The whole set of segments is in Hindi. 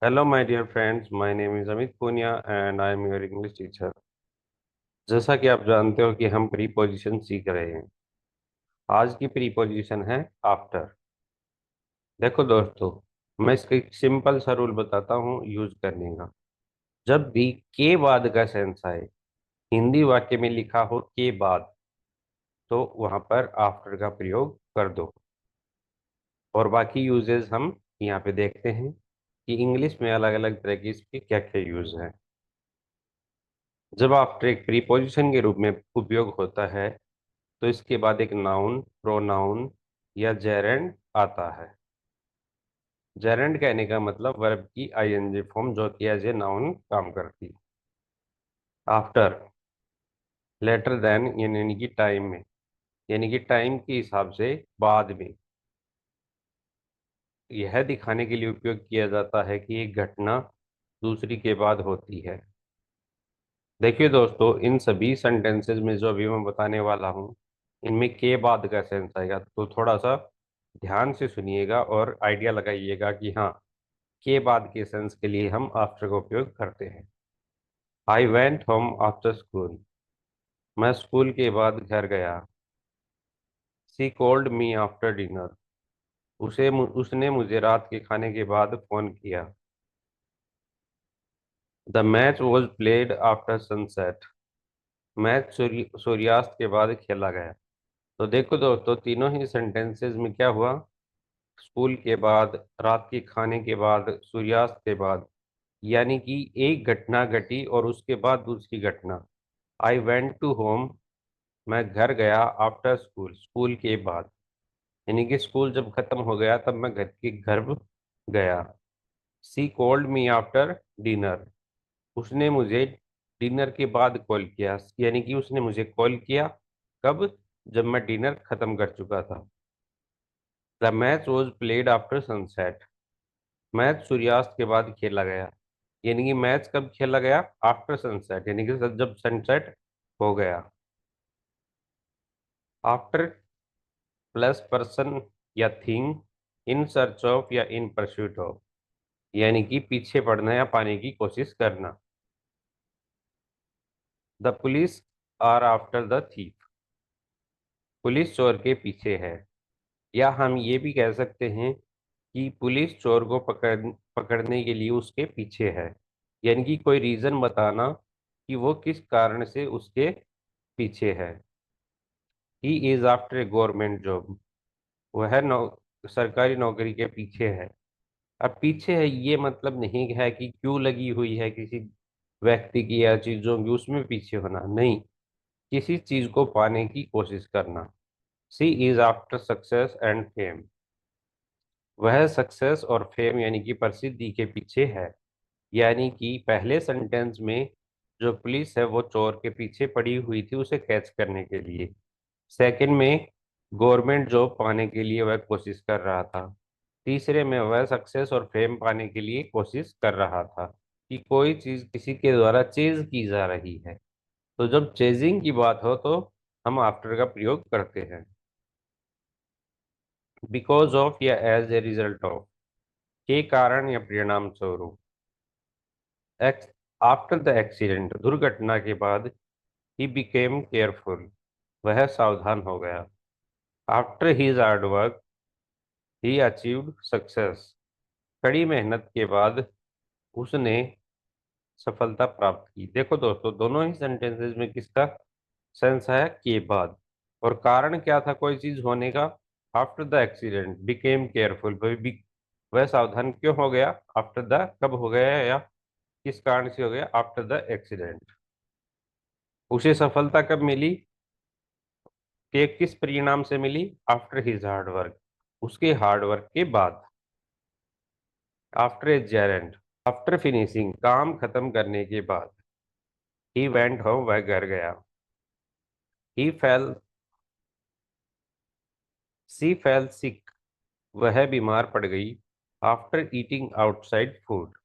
Hello, my dear friends. My name is Amit Punia and I am your English teacher. जैसा कि आप जानते हो कि हम प्रीपोजिशन सीख रहे हैं। आज की प्रीपोजिशन है आफ्टर। देखो दोस्तों, मैं इसका एक सिंपल सा रूल बताता हूँ यूज करने का। जब भी के बाद का सेंस आए, हिंदी वाक्य में लिखा हो के बाद, तो वहां पर आफ्टर का प्रयोग कर दो। और बाकी यूजेस हम यहाँ पे देखते हैं कि इंग्लिश में अलग अलग तरह की इसके क्या क्या यूज है। जब आफ्टर एक प्रीपोजिशन के रूप में उपयोग होता है, तो इसके बाद एक नाउन, प्रोनाउन या जेरेंड आता है। जेरेंड कहने का मतलब वर्ब की आईएनजी फॉर्म जो कि एज ए नाउन काम करती है। आफ्टर, लेटर देन यानी कि टाइम में, यानी कि टाइम के हिसाब से बाद में, यह दिखाने के लिए उपयोग किया जाता है कि एक घटना दूसरी के बाद होती है। देखिए दोस्तों, इन सभी सेंटेंसेस में जो अभी मैं बताने वाला हूँ, इनमें के बाद का सेंस आएगा, तो थोड़ा सा ध्यान से सुनिएगा और आइडिया लगाइएगा कि हाँ, के बाद के सेंस के लिए हम आफ्टर का उपयोग करते हैं। I went home after school, मैं स्कूल के बाद घर गया। She called me after dinner, उसने मुझे रात के खाने के बाद फोन किया। The match was played after sunset, match सूर्यास्त के बाद खेला गया। तो देखो दोस्तों, तीनों ही सेंटेंसेस में क्या हुआ, स्कूल के बाद, रात के खाने के बाद, सूर्यास्त के बाद, यानी कि एक घटना घटी और उसके बाद दूसरी घटना। आई वेंट टू होम, मैं घर गया, आफ्टर स्कूल, स्कूल के बाद, यानी कि स्कूल जब खत्म हो गया तब मैं घर गया। She called me after dinner, उसने मुझे डिनर के बाद कॉल किया, यानी कि उसने मुझे कॉल किया कब, जब मैं डिनर खत्म कर चुका था। The match was played after sunset, match सूर्यास्त के बाद खेला गया, यानी कि मैच कब खेला गया, आफ्टर सनसेट, यानी कि जब सनसेट हो गया। आफ्टर प्लस पर्सन या थिंग, इन सर्च ऑफ या इन परस्यूट ऑफ, यानी कि पीछे पड़ना या पाने की कोशिश करना। The police are after the thief, police चोर के पीछे है। या हम ये भी कह सकते हैं कि पुलिस चोर को पकड़ने के लिए उसके पीछे है, यानी कि कोई रीजन बताना कि वो किस कारण से उसके पीछे है। He is after a government job, वह सरकारी नौकरी के पीछे है। अब पीछे है ये मतलब नहीं है कि क्यों लगी हुई है किसी व्यक्ति की या चीजों की, उसमें पीछे होना नहीं, किसी चीज को पाने की कोशिश करना। She is after success and fame, वह सक्सेस और फेम यानी कि प्रसिद्धि के पीछे है। यानी कि पहले सेंटेंस में जो पुलिस है वो चोर के पीछे पड़ी हुई थी उसे कैच करने के लिए। सेकंड में गवर्नमेंट जॉब पाने के लिए वह कोशिश कर रहा था। तीसरे में वह सक्सेस और फेम पाने के लिए कोशिश कर रहा था, कि कोई चीज किसी के द्वारा चेज की जा रही है। तो जब चेजिंग की बात हो तो हम आफ्टर का प्रयोग करते हैं। बिकॉज ऑफ या एज ए रिजल्ट ऑफ, के कारण या परिणाम स्वरूप। एक्स आफ्टर द एक्सीडेंट, दुर्घटना के बाद, ही बिकेम केयरफुल, वह सावधान हो गया। आफ्टर हीज हार्ड वर्क, ही अचीव्ड सक्सेस, कड़ी मेहनत के बाद उसने सफलता प्राप्त की। देखो दोस्तों, दोनों ही सेंटेंसेस में किसका सेंस है, के बाद। और कारण क्या था कोई चीज होने का, after the accident became careful, वह सावधान क्यों हो गया, आफ्टर द, कब हो गया या किस कारण से हो गया, आफ्टर द एक्सीडेंट। उसे सफलता कब मिली, कि किस परिणाम से मिली, आफ्टर हिज हार्ड वर्क, उसके हार्ड वर्क के बाद। After a Geraint, after finishing, काम खत्म करने के बाद। ही वेंट होम, वह घर गया। ही फेल सी फेल सिक, वह बीमार पड़ गई। आफ्टर ईटिंग आउटसाइड फूड,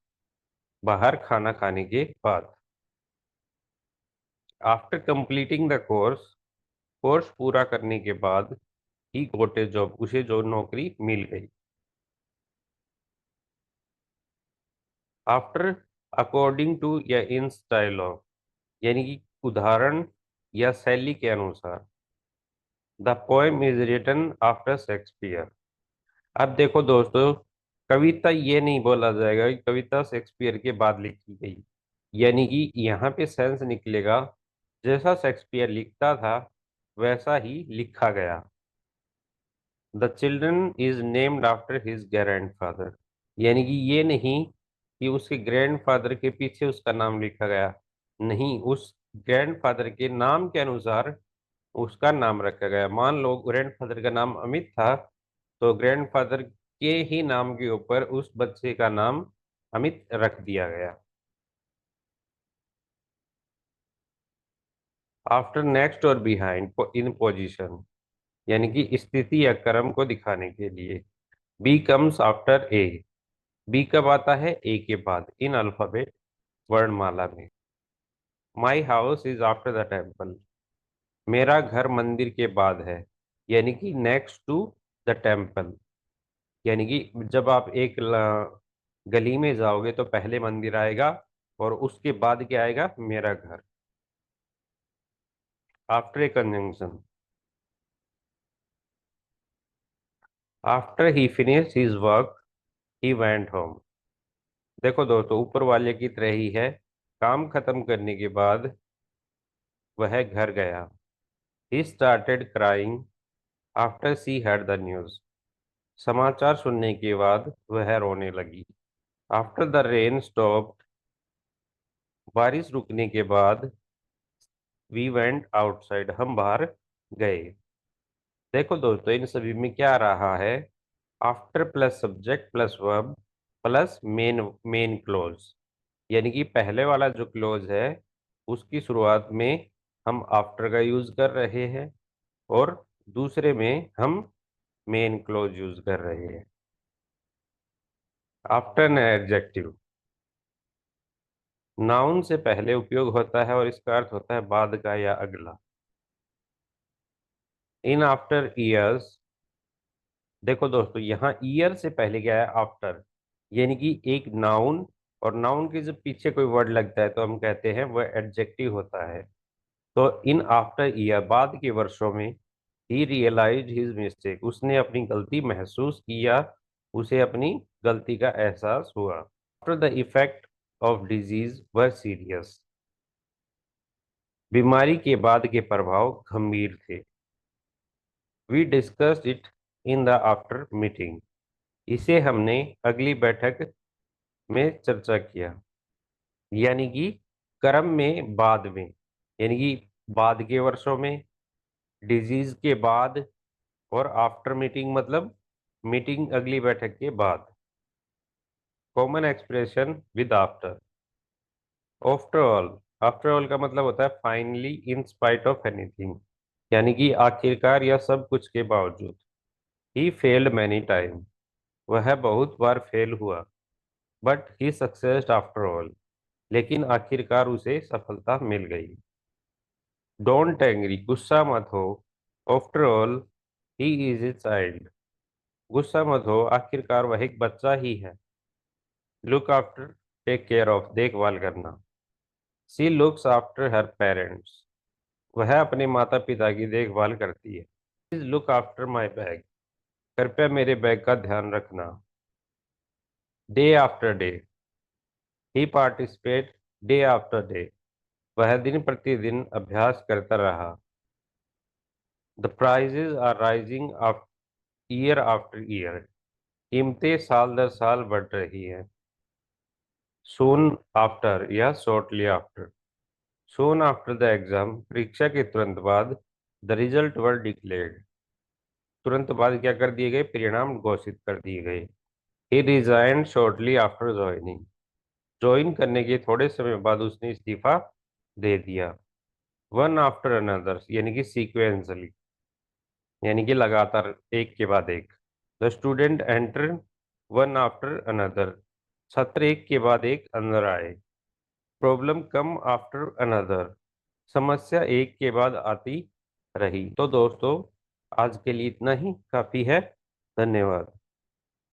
बाहर खाना खाने के बाद। After completing the course, course पूरा करने के बाद। ही गोट ए जॉब, उसे जो नौकरी मिल गई। आफ्टर, अकॉर्डिंग टू या इन स्टाइल ऑफ, यानी कि उदाहरण या शैली के अनुसार। The poem is written after Shakespeare. अब देखो दोस्तों, कविता ये नहीं बोला जाएगा कि कविता शेक्सपियर के बाद लिखी गई, यानी कि यहाँ पे सेंस निकलेगा जैसा शेक्सपियर लिखता था वैसा ही लिखा गया। The children is named after his grandfather, यानी कि ये नहीं कि उसके ग्रैंडफादर के पीछे उसका नाम लिखा गया, नहीं, उस ग्रैंडफादर के नाम के अनुसार उसका नाम रखा गया। मान लो ग्रैंडफादर का नाम अमित था, तो ग्रैंडफादर के ही नाम के ऊपर उस बच्चे का नाम अमित रख दिया गया। आफ्टर, नेक्स्ट और बिहाइंड इन पोजीशन, यानी कि स्थिति या क्रम को दिखाने के लिए। B comes after a, B कब आता है? ए के बाद इन अल्फाबेट, वर्णमाला में। My house is after the temple, मेरा घर मंदिर के बाद है, यानी कि नेक्स्ट टू द टेम्पल। यानी कि जब आप एक गली में जाओगे तो पहले मंदिर आएगा और उसके बाद क्या आएगा? मेरा घर। After a conjunction, after he finish his work he went home. देखो दोस्तों, ऊपर वाले की तरह ही है, काम खत्म करने के बाद वह घर गया। He started crying after she heard the news, समाचार सुनने के बाद वह रोने लगी। आफ्टर द रेन स्टॉप्ड, बारिश रुकने के बाद वी वेंट आउटसाइड, हम बाहर गए। देखो दोस्तों, इन सभी में क्या रहा है? After plus subject plus verb plus main main close, यानी कि पहले वाला जो क्लोज है उसकी शुरुआत में हम आफ्टर का यूज कर रहे हैं और दूसरे में हम मेन क्लोज यूज कर रहे हैं। आफ्टर एन एडजेक्टिव, नाउन से पहले उपयोग होता है और इसका अर्थ होता है बाद का या अगला। इन आफ्टर ईयर्स, देखो दोस्तों, यहाँ ईयर से पहले क्या है? आफ्टर, यानी कि एक नाउन, और नाउन के जब पीछे कोई वर्ड लगता है तो हम कहते हैं वह एडजेक्टिव होता है। तो इन आफ्टर ईयर, बाद के वर्षों में, ही रियलाइज हिज मिस्टेक, उसने अपनी गलती महसूस किया, उसे अपनी गलती का एहसास हुआ। After the effect of disease were serious, बीमारी के बाद के प्रभाव गंभीर थे। We discussed it in the after meeting, इसे हमने अगली बैठक में चर्चा किया। यानी कि क्रम में बाद में, यानी कि बाद के वर्षों में, डिजीज के बाद, और आफ्टर मीटिंग मतलब मीटिंग अगली बैठक के बाद। Common expression with after, after all, after all का मतलब होता है finally, in spite of anything, यानी कि आखिरकार या सब कुछ के बावजूद। ही फेल्ड मैनी टाइम, वह बहुत बार फेल हुआ। बट ही सक्सेस्ड आफ्टर ऑल, लेकिन आखिरकार उसे सफलता मिल गई। डोंट एंग्री, गुस्सा मत हो। After all he is a child, गुस्सा मत हो, आखिरकार वह एक बच्चा ही है। Look after, take care of, देखभाल करना। She looks after her parents, वह अपने माता पिता की देखभाल करती है। Please look after my bag, कृपया मेरे बैग का ध्यान रखना। Day after day, he participate day after day, वह दिन प्रतिदिन अभ्यास करता रहा। The prizes are rising year after year, कीमतें साल दर साल बढ़ रही हैं। सून आफ्टर या shortly after, soon after the exam, परीक्षा के तुरंत बाद, द रिजल्ट वर डिक्लेयर्ड, तुरंत बाद क्या कर दिए गए? परिणाम घोषित कर दिए गए। He resigned shortly after joining, join करने के थोड़े समय बाद उसने इस्तीफा दे दिया। वन आफ्टर अनदर, यानी कि सीक्वेंसली, यानी कि लगातार एक के बाद एक। The student enter one after another, छात्र एक के बाद एक अंदर आए। प्रॉब्लम कम आफ्टर अनदर, समस्या एक के बाद आती रही। तो दोस्तों, आज के लिए इतना ही काफी है। धन्यवाद।